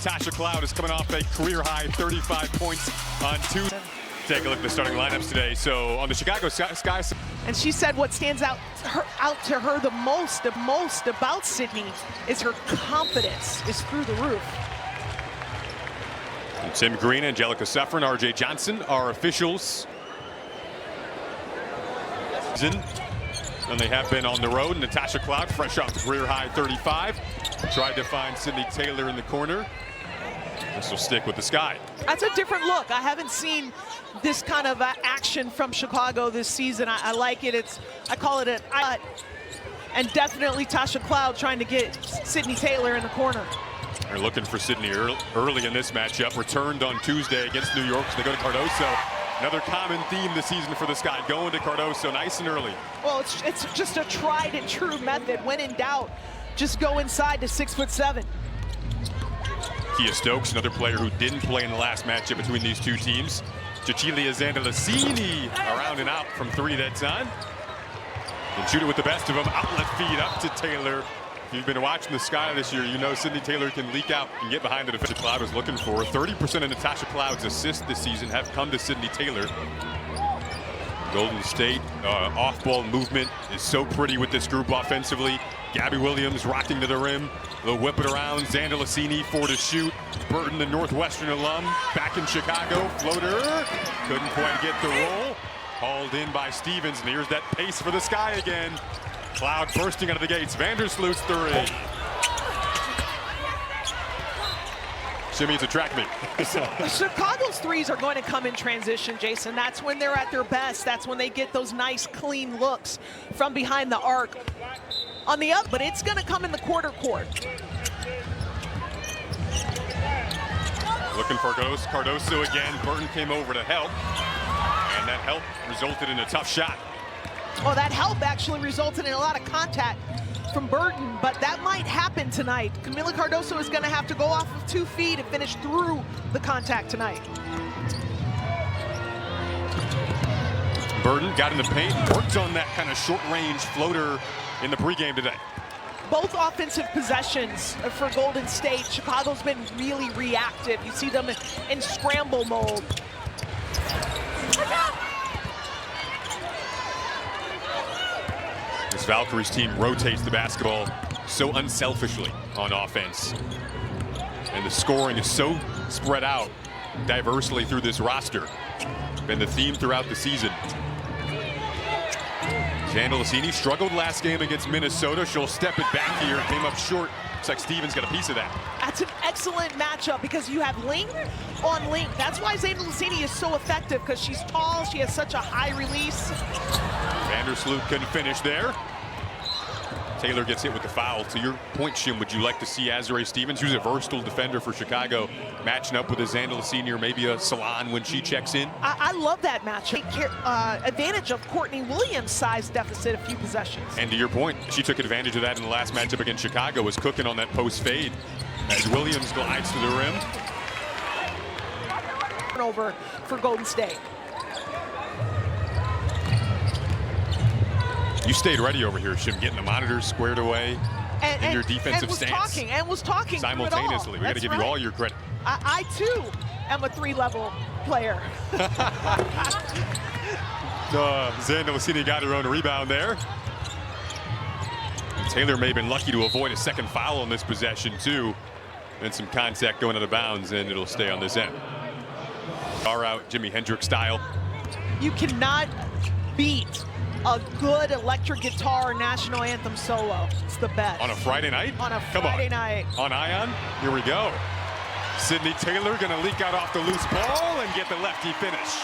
Natasha Cloud is coming off a career-high 35 points on Tuesday. Take a look at the starting lineups today. So on the Chicago Sky. And she said what stands out to her the most about Sydney is her confidence is through the roof. And Tim Green, Angelica Suffren, RJ Johnson are officials. And they have been on the road. Natasha Cloud, fresh off the career-high 35. Tried to find Sydney Taylor in the corner. This will stick with the Sky. That's a different look. I haven't seen this kind of action from Chicago this season. I like it. I call it an and definitely Tasha Cloud trying to get Sydney Taylor in the corner. They're looking for Sydney early in this matchup. Returned on Tuesday against New York, so they go to Cardoso. Another common theme this season for the Sky, going to Cardoso nice and early. Well, it's just a tried and true method. When in doubt, just go inside to 6'7". Kia Stokes, another player who didn't play in the last matchup between these two teams. Cecilia Zandalicini around and out from three that time. And shoot it with the best of them. Outlet feed up to Taylor. If you've been watching the Sky this year, you know Sydney Taylor can leak out and get behind the defensive. Cloud was looking for 30% of Natasha Cloud's assists this season have come to Sydney Taylor. Golden State off-ball movement is so pretty with this group offensively. Gabby Williams rocking to the rim. They'll whip it around. Zandalicini, 4 to shoot. Burton, the Northwestern alum, back in Chicago. Floater, couldn't quite get the roll. Hauled in by Stevens, and here's that pace for the Sky again. Cloud bursting out of the gates. Vandersloot's three. Shimmy's a track meet. Chicago's threes are going to come in transition, Jason. That's when they're at their best. That's when they get those nice, clean looks from behind the arc. On the up, but it's going to come in the quarter court. Looking for Cardoso again. Burton came over to help, and that help resulted in a tough shot. Well, that help actually resulted in a lot of contact from Burton, but that might happen tonight. Camila Cardoso is going to have to go off of 2 feet and finish through the contact tonight. Burton got in the paint, worked on that kind of short-range floater in the pregame today. Both offensive possessions for Golden State. Chicago's been really reactive. You see them in scramble mode. This Valkyries team rotates the basketball so unselfishly on offense. And the scoring is so spread out diversely through this roster. Been the theme throughout the season. Zandalicini struggled last game against Minnesota. She'll step it back here. Came up short. Looks like Stevens got a piece of that. That's an excellent matchup because you have length on length. That's why Zandalicini is so effective, because she's tall. She has such a high release. Vandersloot couldn't finish there. Taylor gets hit with the foul. To your point, Shim, would you like to see Azurá Stevens, who's a versatile defender for Chicago, matching up with a Zandalicini or maybe a Salon when she checks in? I love that matchup. Advantage of Courtney Williams' size deficit a few possessions. And to your point, she took advantage of that in the last matchup against Chicago, was cooking on that post fade as Williams glides to the rim. Turnover for Golden State. You stayed ready over here, Shim, getting the monitors squared away in your defensive stance. And was talking simultaneously. We got to give you all your credit. I too am a 3-level player. Zandalicini got her own rebound there. Taylor may have been lucky to avoid a second foul on this possession too. And some contact going out of bounds, and it'll stay on this end. Far out, Jimi Hendrix style. You cannot beat a good electric guitar national anthem solo. It's the best. On a Friday night? On a Friday night. On Ion? Here we go. Sydney Taylor gonna leak out off the loose ball and get the lefty finish.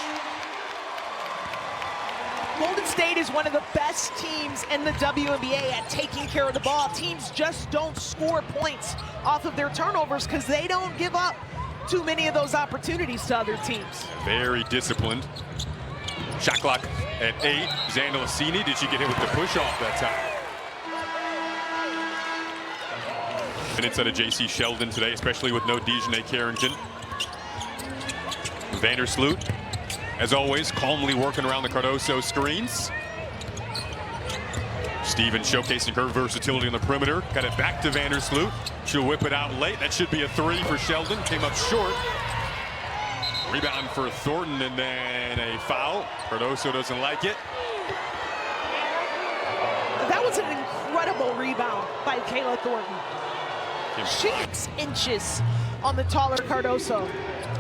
Golden State is one of the best teams in the WNBA at taking care of the ball. Teams just don't score points off of their turnovers because they don't give up too many of those opportunities to other teams. Very disciplined. Shot clock at 8. Zandalicini, did she get hit with the push off that time? Minutes out of J.C. Sheldon today, especially with no Dejanay Carrington. Vandersloot, as always, calmly working around the Cardoso screens. Stevens showcasing her versatility on the perimeter. Got it back to Vandersloot. She'll whip it out late. That should be a three for Sheldon. Came up short. Rebound for Thornton, and then a foul. Cardoso doesn't like it. That was an incredible rebound by Kayla Thornton. She's inches on the taller Cardoso.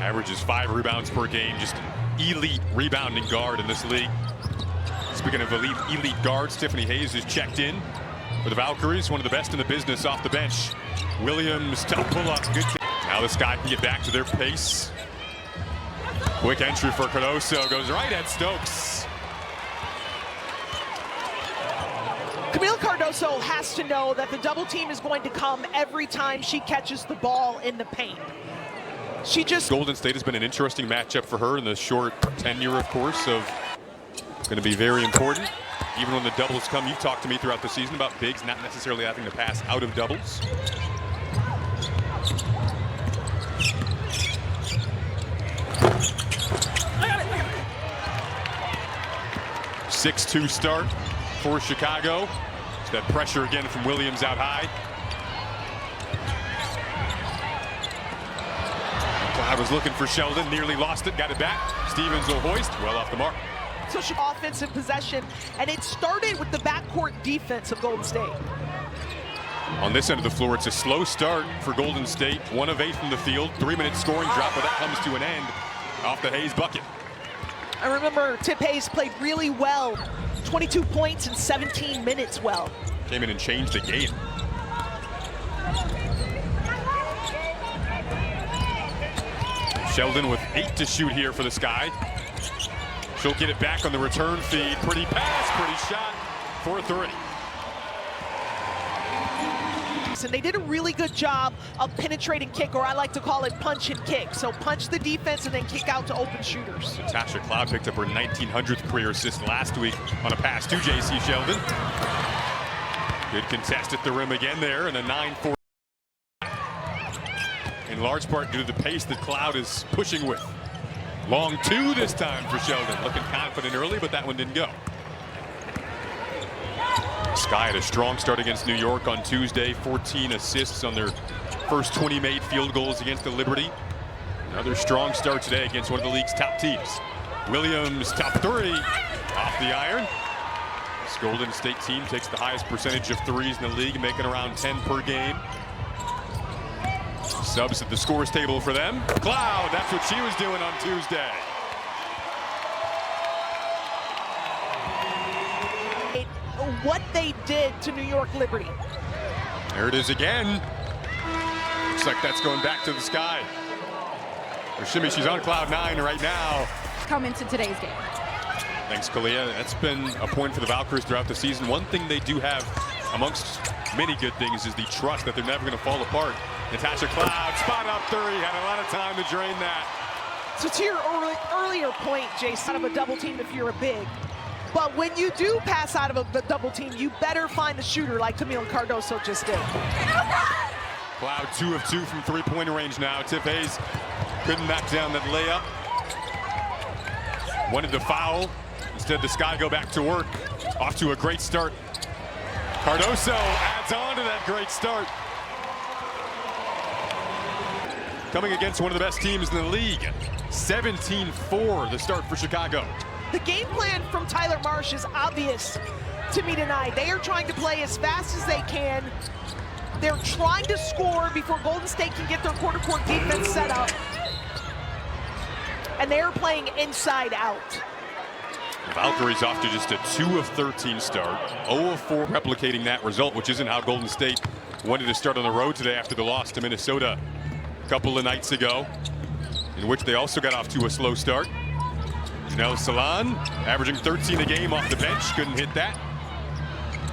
Averages 5 rebounds per game. Just elite rebounding guard in this league. Speaking of elite guards, Tiffany Hayes is checked in for the Valkyries. One of the best in the business off the bench. Williams, tough pull-up. Good. Now the Sky can get back to their pace. Quick entry for Cardoso. Goes right at Stokes. Camille Cardoso has to know that the double team is going to come every time she catches the ball in the paint. Golden State has been an interesting matchup for her in the short tenure, of course, of going to be very important. Even when the doubles come, you've talked to me throughout the season about bigs not necessarily having to pass out of doubles. A 6-2 start for Chicago. It's that pressure again from Williams out high. Cloud was looking for Sheldon, nearly lost it, got it back. Stevens will hoist, well off the mark. Such an offensive possession, and it started with the backcourt defense of Golden State. On this end of the floor, it's a slow start for Golden State. 1 of 8 from the field, 3-minute scoring drought, but that comes to an end off the Hayes bucket. I remember Tip Hayes played really well. 22 points in 17 minutes well. Came in and changed the game. Sheldon with 8 to shoot here for the Sky. She'll get it back on the return feed. Pretty pass, pretty shot for 3. And they did a really good job of penetrating kick, or I like to call it punch and kick. So punch the defense and then kick out to open shooters. Natasha Cloud picked up her 1900th career assist last week on a pass to J.C. Sheldon. Good contest at the rim again there, and a 9-4. In large part due to the pace that Cloud is pushing with. Long 2 this time for Sheldon. Looking confident early, but that one didn't go. Sky had a strong start against New York on Tuesday. 14 assists on their first 20 made field goals against the Liberty. Another strong start today against one of the league's top teams. Williams, top 3, off the iron. This Golden State team takes the highest percentage of threes in the league, making around 10 per game. Subs at the scores table for them. Cloud, that's what she was doing on Tuesday. What they did to New York Liberty. There it is again. Looks like that's going back to the Sky. Shimmy, she's on cloud 9 right now. Come into today's game. Thanks, Kalia. That's been a point for the Valkyries throughout the season. One thing they do have, amongst many good things, is the trust that they're never going to fall apart. Natasha Cloud, spot up 3, had a lot of time to drain that. So to your earlier point, Jason, out of a double team if you're a big. But when you do pass out of a double team, you better find the shooter like Camille Cardoso just did. Cloud 2 of 2 from 3-point range now. Tip Hayes couldn't knock down that layup. Wanted to foul. Instead, the Sky go back to work. Off to a great start. Cardoso adds on to that great start. Coming against one of the best teams in the league. 17-4 the start for Chicago. The game plan from Tyler Marsh is obvious to me tonight. They are trying to play as fast as they can. They're trying to score before Golden State can get their quarter-court defense set up. And they're playing inside out. The Valkyries off to just a 2 of 13 start. 0 of 4 replicating that result, which isn't how Golden State wanted to start on the road today after the loss to Minnesota a couple of nights ago, in which they also got off to a slow start. Janelle Salon averaging 13 a game off the bench, couldn't hit that.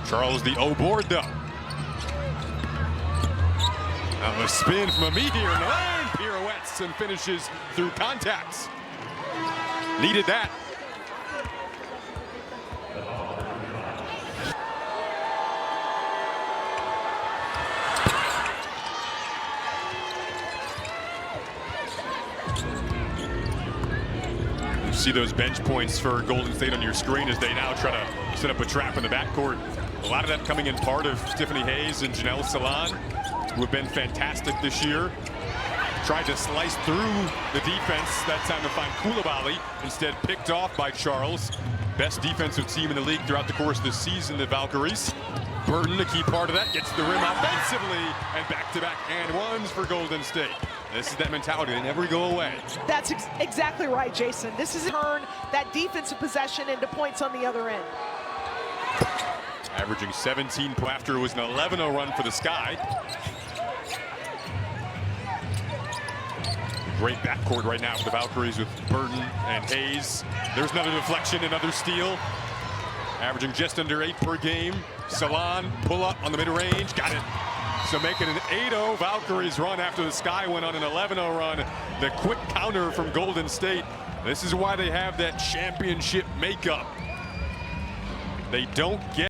Charles the O board though. Now a spin from a meteor in the lane, pirouettes and finishes through contacts. Needed that. See those bench points for Golden State on your screen as they now try to set up a trap in the backcourt. A lot of that coming in part of Tiffany Hayes and Janelle Salon, who have been fantastic this year. Tried to slice through the defense that time to find Koulibaly, instead picked off by Charles. Best defensive team in the league throughout the course of the season, the Valkyries. Burton, a key part of that, gets the rim offensively, and back-to-back and ones for Golden State. This is that mentality, they never go away. That's exactly right, Jason. This is turn that defensive possession into points on the other end. Averaging 17 after it was an 11-0 run for the Sky. Great backcourt right now for the Valkyries with Burton and Hayes. There's another deflection, another steal. Averaging just under 8 per game. Salon, pull up on the mid-range, got it. So making an 8-0 Valkyries run after the Sky went on an 11-0 run. The quick counter from Golden State. This is why they have that championship makeup. They don't get